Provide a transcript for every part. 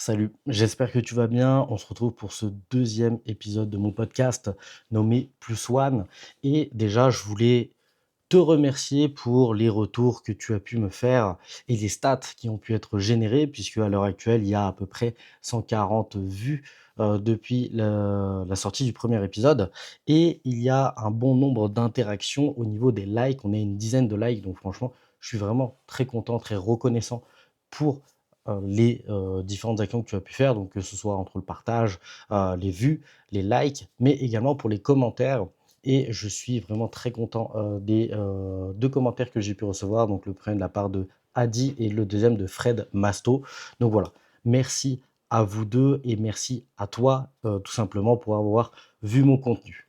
Salut, j'espère que tu vas bien. On se retrouve pour ce deuxième épisode de mon podcast nommé Plus One. Et déjà, je voulais te remercier pour les retours que tu as pu me faire et les stats qui ont pu être générés, puisque à l'heure actuelle, il y a à peu près 140 vues depuis la sortie du premier épisode. Et il y a un bon nombre d'interactions au niveau des likes. On est une dizaine de likes, donc franchement, je suis vraiment très content, très reconnaissant pour les différentes actions que tu as pu faire, donc que ce soit entre le partage, les vues, les likes, mais également pour les commentaires. Et je suis vraiment très content des 2 commentaires que j'ai pu recevoir. Donc le premier de la part de Adi et le deuxième de Fred Masto. Donc voilà, merci à vous 2 et merci à toi, tout simplement pour avoir vu mon contenu.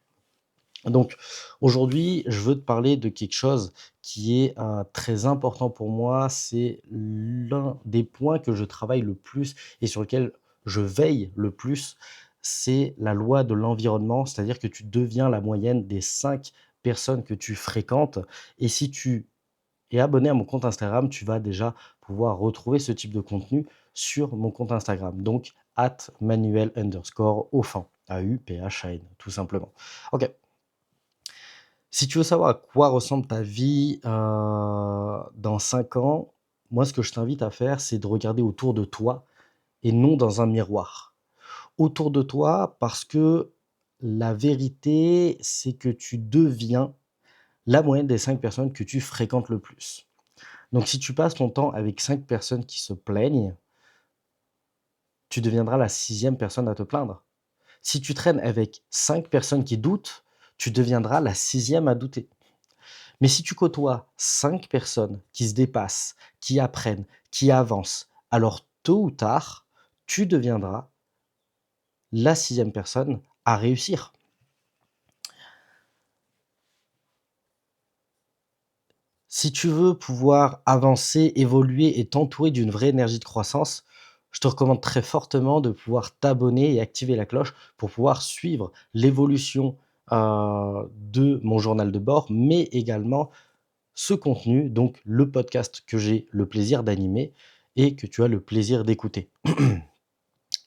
Donc aujourd'hui, je veux te parler de quelque chose qui est, très important pour moi. C'est l'un des points que je travaille le plus et sur lequel je veille le plus, c'est la loi de l'environnement. C'est-à-dire que tu deviens la moyenne des 5 personnes que tu fréquentes et si tu es abonné à mon compte Instagram, tu vas déjà pouvoir retrouver ce type de contenu sur mon compte Instagram. Donc @manuel_aufin, AUPHAN, tout simplement. OK. Si tu veux savoir à quoi ressemble ta vie, dans 5 ans, moi, ce que je t'invite à faire, c'est de regarder autour de toi et non dans un miroir. Autour de toi, parce que la vérité, c'est que tu deviens la moyenne des 5 personnes que tu fréquentes le plus. Donc si tu passes ton temps avec 5 personnes qui se plaignent, tu deviendras la sixième personne à te plaindre. Si tu traînes avec 5 personnes qui doutent, tu deviendras la sixième à douter. Mais si tu côtoies 5 personnes qui se dépassent, qui apprennent, qui avancent, alors tôt ou tard, tu deviendras la sixième personne à réussir. Si tu veux pouvoir avancer, évoluer et t'entourer d'une vraie énergie de croissance, je te recommande très fortement de pouvoir t'abonner et activer la cloche pour pouvoir suivre l'évolution, de mon journal de bord, mais également ce contenu, donc le podcast que j'ai le plaisir d'animer et que tu as le plaisir d'écouter.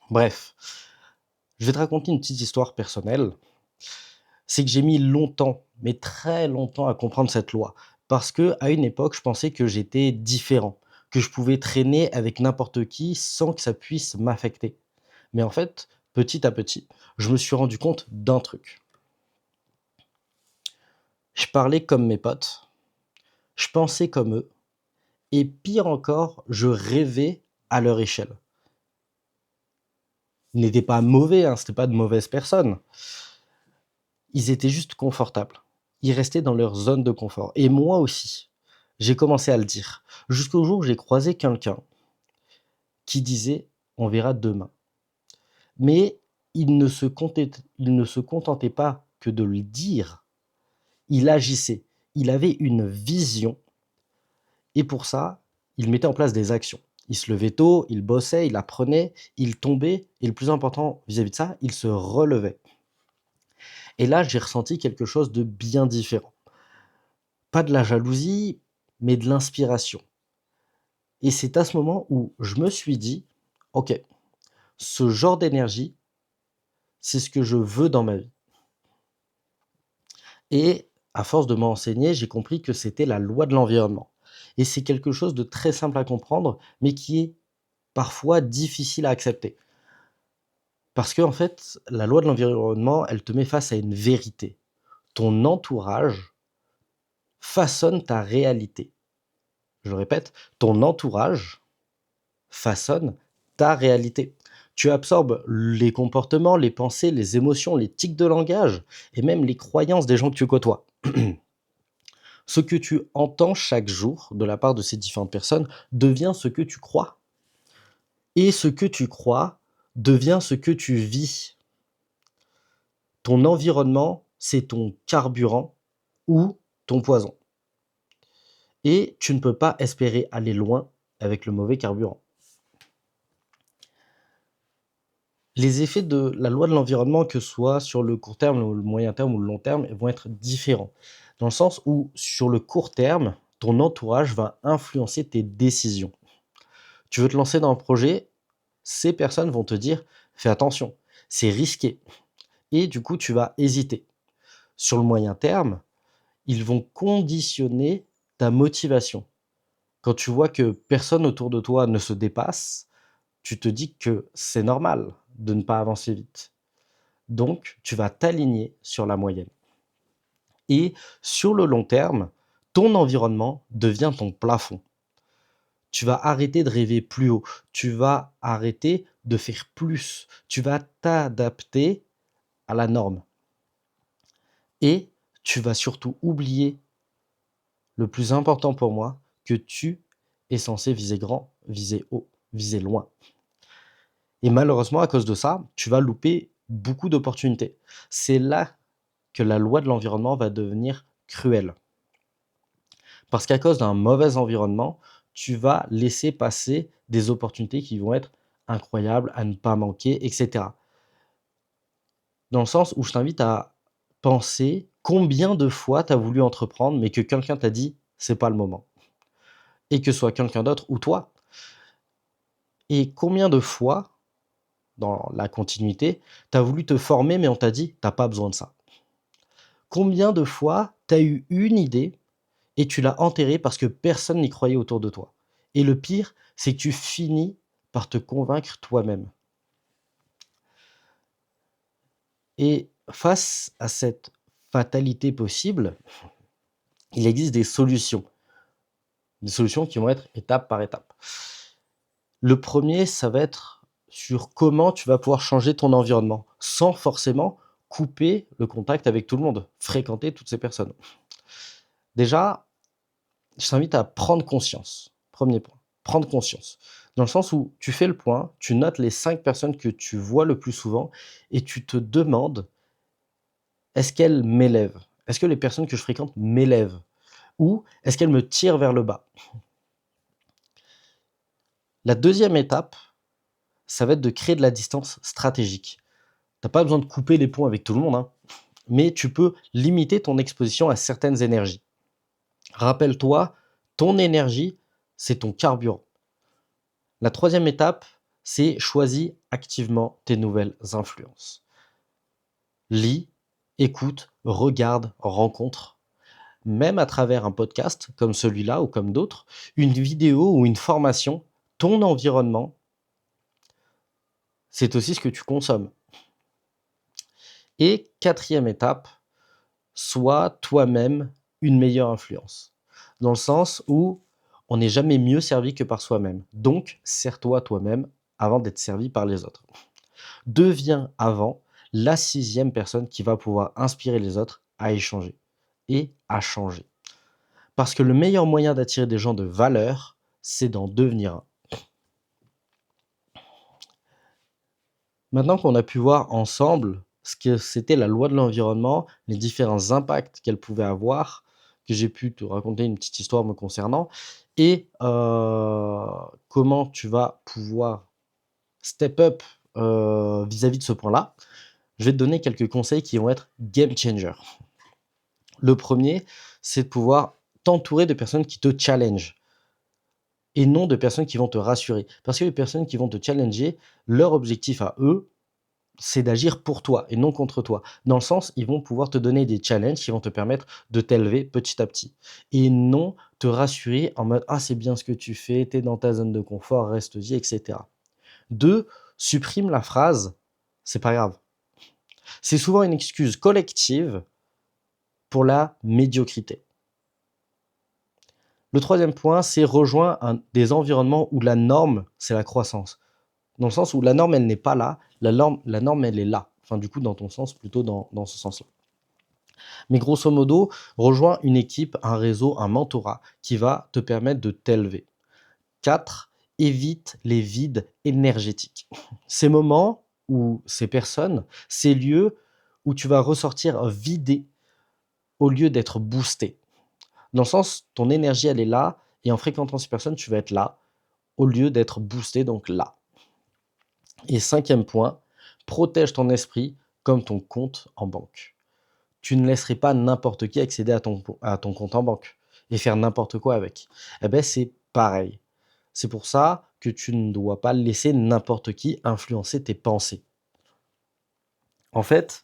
Bref, je vais te raconter une petite histoire personnelle. C'est que j'ai mis longtemps, mais très longtemps à comprendre cette loi. Parce que à une époque, je pensais que j'étais différent, que je pouvais traîner avec n'importe qui sans que ça puisse m'affecter. Mais en fait, petit à petit, je me suis rendu compte d'un truc. Je parlais comme mes potes, je pensais comme eux, et pire encore, je rêvais à leur échelle. Ils n'étaient pas mauvais, hein, c'était pas de mauvaises personnes. Ils étaient juste confortables. Ils restaient dans leur zone de confort et moi aussi. J'ai commencé à le dire. Jusqu'au jour où j'ai croisé quelqu'un qui disait: «On verra demain». Mais il ne se contentait pas que de le dire, il agissait. Il avait une vision et pour ça, il mettait en place des actions. Il se levait tôt, il bossait, il apprenait, il tombait et le plus important vis-à-vis de ça, il se relevait. Et là, j'ai ressenti quelque chose de bien différent. Pas de la jalousie, mais de l'inspiration. Et c'est à ce moment où je me suis dit: «OK, ce genre d'énergie, c'est ce que je veux dans ma vie». Et à force de m'enseigner, j'ai compris que c'était la loi de l'environnement. Et c'est quelque chose de très simple à comprendre, mais qui est parfois difficile à accepter. Parce qu'en fait, la loi de l'environnement, elle te met face à une vérité. Ton entourage façonne ta réalité. Je répète, ton entourage façonne ta réalité. Tu absorbes les comportements, les pensées, les émotions, les tics de langage et même les croyances des gens que tu côtoies. Ce que tu entends chaque jour de la part de ces différentes personnes devient ce que tu crois. Et ce que tu crois devient ce que tu vis. Ton environnement, c'est ton carburant ou ton poison. Et tu ne peux pas espérer aller loin avec le mauvais carburant. Les effets de la loi de l'environnement, que ce soit sur le court terme, le moyen terme ou le long terme, vont être différents. Dans le sens où, sur le court terme, ton entourage va influencer tes décisions. Tu veux te lancer dans un projet, ces personnes vont te dire: «Fais attention, c'est risqué» et du coup, tu vas hésiter. Sur le moyen terme, ils vont conditionner ta motivation. Quand tu vois que personne autour de toi ne se dépasse, tu te dis que c'est normal de ne pas avancer vite. Donc, tu vas t'aligner sur la moyenne. Et sur le long terme, ton environnement devient ton plafond. Tu vas arrêter de rêver plus haut. Tu vas arrêter de faire plus. Tu vas t'adapter à la norme. Et tu vas surtout oublier le plus important pour moi, que tu es censé viser grand, viser haut, viser loin. Et malheureusement, à cause de ça, tu vas louper beaucoup d'opportunités. C'est là que la loi de l'environnement va devenir cruelle. Parce qu'à cause d'un mauvais environnement, tu vas laisser passer des opportunités qui vont être incroyables, à ne pas manquer, etc. Dans le sens où je t'invite à penser combien de fois tu as voulu entreprendre, mais que quelqu'un t'a dit c'est pas le moment. Et que ce soit quelqu'un d'autre ou toi. Et combien de fois, dans la continuité, tu as voulu te former, mais on t'a dit t'as pas besoin de ça. Combien de fois tu as eu une idée et tu l'as enterrée parce que personne n'y croyait autour de toi. Et le pire, c'est que tu finis par te convaincre toi-même. Et face à cette fatalité possible, il existe des solutions. Des solutions qui vont être étape par étape. Le premier, ça va être sur comment tu vas pouvoir changer ton environnement, sans forcément couper le contact avec tout le monde, fréquenter toutes ces personnes. Déjà, je t'invite à prendre conscience. Premier point, prendre conscience. Dans le sens où tu fais le point, tu notes les 5 personnes que tu vois le plus souvent et tu te demandes: «Est-ce qu'elles m'élèvent? Est-ce que les personnes que je fréquente m'élèvent? Ou est-ce qu'elles me tirent vers le bas?» La deuxième étape, ça va être de créer de la distance stratégique. Tu as pas besoin de couper les ponts avec tout le monde, hein, mais tu peux limiter ton exposition à certaines énergies. Rappelle-toi, ton énergie, c'est ton carburant. La troisième étape, c'est choisis activement tes nouvelles influences. Lis, écoute, regarde, rencontre, même à travers un podcast comme celui-là ou comme d'autres, une vidéo ou une formation, ton environnement, c'est aussi ce que tu consommes. Et quatrième étape, sois toi-même une meilleure influence. Dans le sens où on n'est jamais mieux servi que par soi-même. Donc, sers-toi toi-même avant d'être servi par les autres. Deviens avant la 6e personne qui va pouvoir inspirer les autres à échanger et à changer. Parce que le meilleur moyen d'attirer des gens de valeur, c'est d'en devenir un. Maintenant qu'on a pu voir ensemble ce que c'était la loi de l'environnement, les différents impacts qu'elle pouvait avoir, que j'ai pu te raconter une petite histoire me concernant et comment tu vas pouvoir step up, vis-à-vis de ce point-là, je vais te donner quelques conseils qui vont être game changer. Le premier, c'est de pouvoir t'entourer de personnes qui te challengent et non de personnes qui vont te rassurer. Parce que les personnes qui vont te challenger, leur objectif à eux, c'est d'agir pour toi et non contre toi. Dans le sens, ils vont pouvoir te donner des challenges qui vont te permettre de t'élever petit à petit et non te rassurer en mode: «Ah, c'est bien ce que tu fais, tu es dans ta zone de confort, reste-y» et cetera. 2, supprime la phrase: «C'est pas grave». C'est souvent une excuse collective pour la médiocrité. Le troisième point, c'est rejoins des environnements où la norme, c'est la croissance. Dans le sens où la norme, elle n'est pas là, la norme, elle est là. Enfin, du coup, dans ton sens, plutôt dans ce sens-là. Mais grosso modo, rejoins une équipe, un réseau, un mentorat qui va te permettre de t'élever. 4, évite les vides énergétiques. Ces moments où ces personnes, ces lieux où tu vas ressortir vidé au lieu d'être boosté. Dans le sens, ton énergie, elle est là, et en fréquentant ces personnes, tu vas être là, au lieu d'être boosté, donc là. Et 5e point, protège ton esprit comme ton compte en banque. Tu ne laisserais pas n'importe qui accéder à ton compte en banque et faire n'importe quoi avec. Eh ben, c'est pareil. C'est pour ça que tu ne dois pas laisser n'importe qui influencer tes pensées. En fait,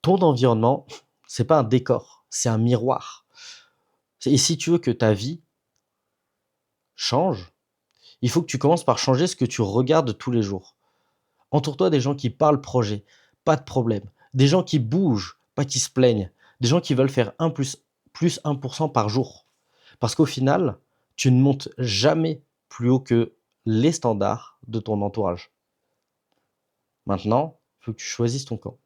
ton environnement, c'est pas un décor, c'est un miroir. Et si tu veux que ta vie change, il faut que tu commences par changer ce que tu regardes tous les jours. Entoure-toi des gens qui parlent projet, pas de problème. Des gens qui bougent, pas qui se plaignent. Des gens qui veulent faire 1 plus 1% par jour. Parce qu'au final, tu ne montes jamais plus haut que les standards de ton entourage. Maintenant, il faut que tu choisisses ton camp.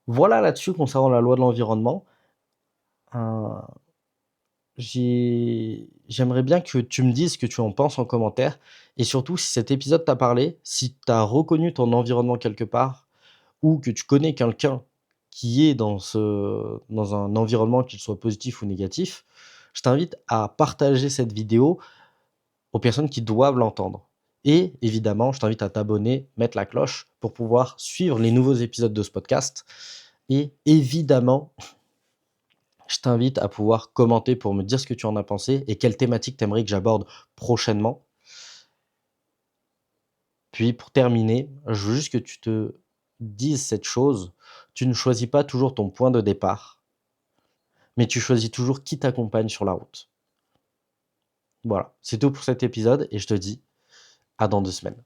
Voilà là-dessus concernant la loi de l'environnement. Euh, J'aimerais bien que tu me dises ce que tu en penses en commentaire. Et surtout, si cet épisode t'a parlé, si tu as reconnu ton environnement quelque part, ou que tu connais quelqu'un qui est dans un environnement, qu'il soit positif ou négatif, je t'invite à partager cette vidéo aux personnes qui doivent l'entendre. Et évidemment, je t'invite à t'abonner, mettre la cloche pour pouvoir suivre les nouveaux épisodes de ce podcast. Et évidemment, je t'invite à pouvoir commenter pour me dire ce que tu en as pensé et quelle thématique tu aimerais que j'aborde prochainement. Puis pour terminer, je veux juste que tu te dises cette chose, tu ne choisis pas toujours ton point de départ, mais tu choisis toujours qui t'accompagne sur la route. Voilà, c'est tout pour cet épisode et je te dis à dans 2 semaines.